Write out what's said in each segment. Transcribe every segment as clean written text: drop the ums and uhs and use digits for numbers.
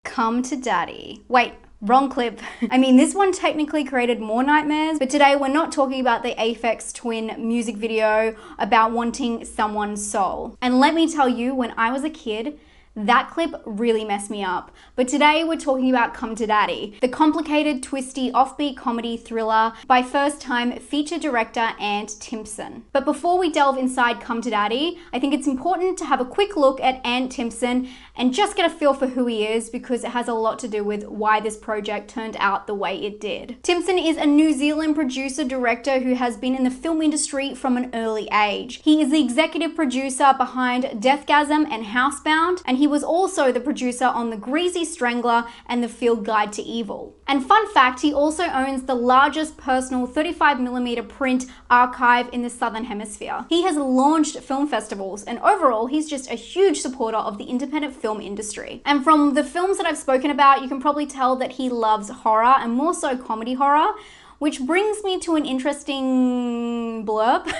Come to Daddy. Wait, wrong clip. I mean, this one technically created more nightmares, but today we're not talking about the Aphex Twin music video about wanting someone's soul. And let me tell you, when I was a kid, that clip really messed me up. But today we're talking about Come to Daddy, the complicated, twisty, offbeat comedy thriller by first-time feature director Ant Timpson. But before we delve inside Come to Daddy, I think it's important to have a quick look at Ant Timpson and just get a feel for who he is, because it has a lot to do with why this project turned out the way it did. Timpson is a New Zealand producer-director who has been in the film industry from an early age. He is the executive producer behind Deathgasm and Housebound, and he was also the producer on The Greasy Strangler and The Field Guide to Evil. And fun fact, he also owns the largest personal 35mm print archive in the Southern Hemisphere. He has launched film festivals, and overall, he's just a huge supporter of the independent film industry. And from the films that I've spoken about, you can probably tell that he loves horror, and more so comedy horror. Which brings me to an interesting blurb.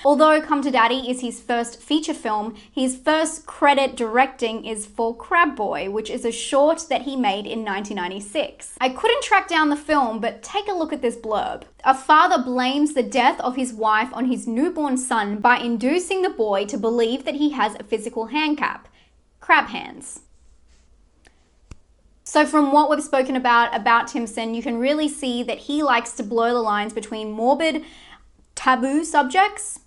Although Come to Daddy is his first feature film, his first credit directing is for Crab Boy, which is a short that he made in 1996. I couldn't track down the film, but take a look at this blurb. A father blames the death of his wife on his newborn son by inducing the boy to believe that he has a physical handicap, crab hands. So from what we've spoken about Timpson, you can really see that he likes to blur the lines between morbid, taboo subjects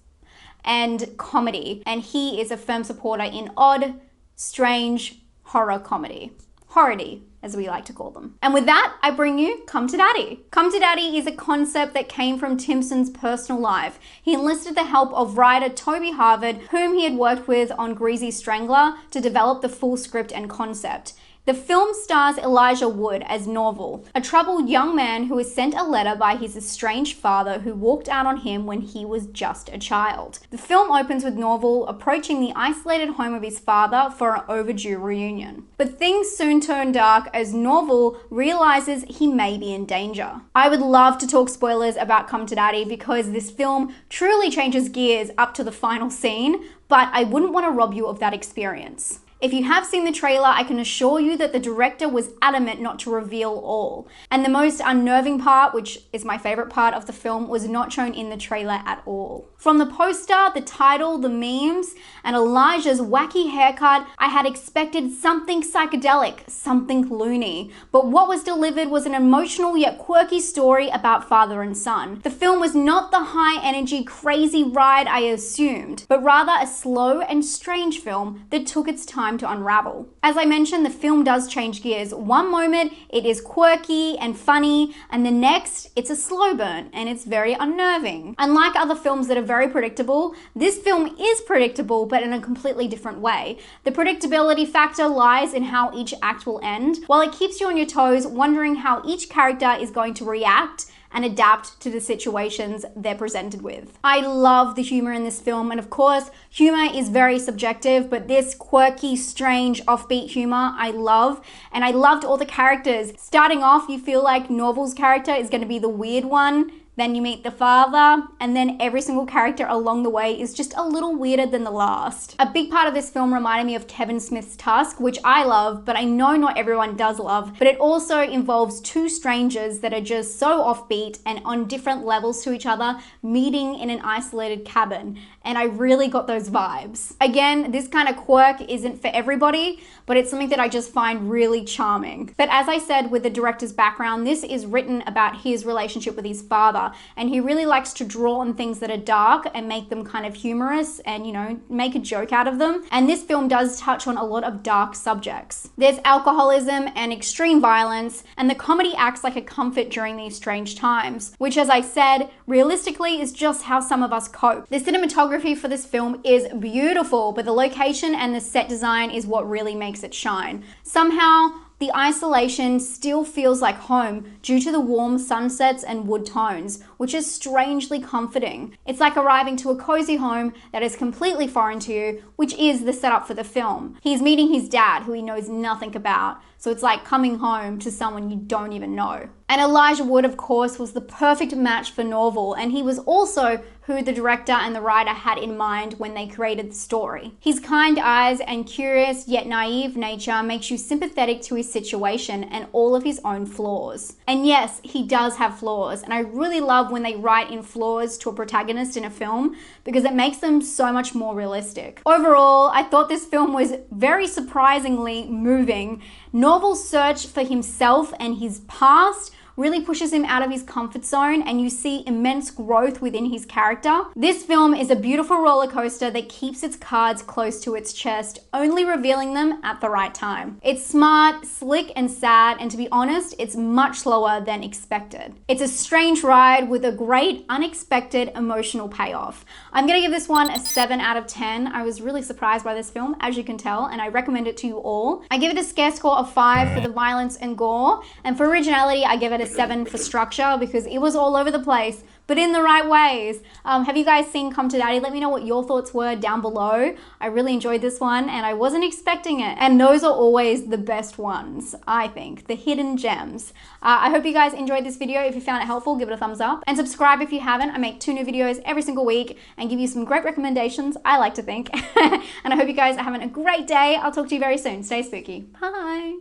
and comedy. And he is a firm supporter in odd, strange horror comedy. Horror-y, as we like to call them. And with that, I bring you Come to Daddy. Come to Daddy is a concept that came from Timpson's personal life. He enlisted the help of writer Toby Harvard, whom he had worked with on Greasy Strangler, to develop the full script and concept. The film stars Elijah Wood as Norval, a troubled young man who was sent a letter by his estranged father who walked out on him when he was just a child. The film opens with Norval approaching the isolated home of his father for an overdue reunion. But things soon turn dark as Norval realizes he may be in danger. I would love to talk spoilers about Come to Daddy because this film truly changes gears up to the final scene, but I wouldn't want to rob you of that experience. If you have seen the trailer, I can assure you that the director was adamant not to reveal all. And the most unnerving part, which is my favorite part of the film, was not shown in the trailer at all. From the poster, the title, the memes, and Elijah's wacky haircut, I had expected something psychedelic, something loony. But what was delivered was an emotional yet quirky story about father and son. The film was not the high-energy, crazy ride I assumed, but rather a slow and strange film that took its time to unravel. As I mentioned, the film does change gears. One moment it is quirky and funny, and the next it's a slow burn and it's very unnerving. Unlike other films that are very predictable, this film is predictable but in a completely different way. The predictability factor lies in how each act will end, while it keeps you on your toes wondering how each character is going to react and adapt to the situations they're presented with. I love the humor in this film, and of course, humor is very subjective, but this quirky, strange, offbeat humor I love, and I loved all the characters. Starting off, you feel like Norval's character is going to be the weird one, then you meet the father, and then every single character along the way is just a little weirder than the last. A big part of this film reminded me of Kevin Smith's Tusk, which I love, but I know not everyone does love, but it also involves two strangers that are just so offbeat and on different levels to each other, meeting in an isolated cabin, and I really got those vibes. Again, this kind of quirk isn't for everybody, but it's something that I just find really charming. But as I said, with the director's background, this is written about his relationship with his father, and he really likes to draw on things that are dark and make them kind of humorous and, you know, make a joke out of them. And this film does touch on a lot of dark subjects. There's alcoholism and extreme violence, and the comedy acts like a comfort during these strange times, which, as I said, realistically is just how some of us cope. The cinematography for this film is beautiful, but the location and the set design is what really makes it shine. Somehow, the isolation still feels like home due to the warm sunsets and wood tones, which is strangely comforting. It's like arriving to a cozy home that is completely foreign to you, which is the setup for the film. He's meeting his dad, who he knows nothing about, so it's like coming home to someone you don't even know. And Elijah Wood, of course, was the perfect match for Norval, and he was also who the director and the writer had in mind when they created the story. His kind eyes and curious yet naive nature makes you sympathetic to his situation and all of his own flaws. And yes, he does have flaws, and I really love when they write in flaws to a protagonist in a film because it makes them so much more realistic. Overall, I thought this film was very surprisingly moving. Norval's search for himself and his past really pushes him out of his comfort zone, and you see immense growth within his character. This film is a beautiful roller coaster that keeps its cards close to its chest, only revealing them at the right time. It's smart, slick, and sad, and to be honest, it's much slower than expected. It's a strange ride with a great, unexpected, emotional payoff. I'm gonna give this one a 7 out of 10. I was really surprised by this film, as you can tell, and I recommend it to you all. I give it a scare score of 5 for the violence and gore, and for originality, I give it a 7 for structure because it was all over the place, but in the right ways. Have you guys seen Come to Daddy? Let me know what your thoughts were down below. I really enjoyed this one and I wasn't expecting it. And those are always the best ones, I think, the hidden gems. I hope you guys enjoyed this video. If you found it helpful, give it a thumbs up and subscribe if you haven't. I make 2 new videos every single week and give you some great recommendations, I like to think. And I hope you guys are having a great day. I'll talk to you very soon. Stay spooky. Bye.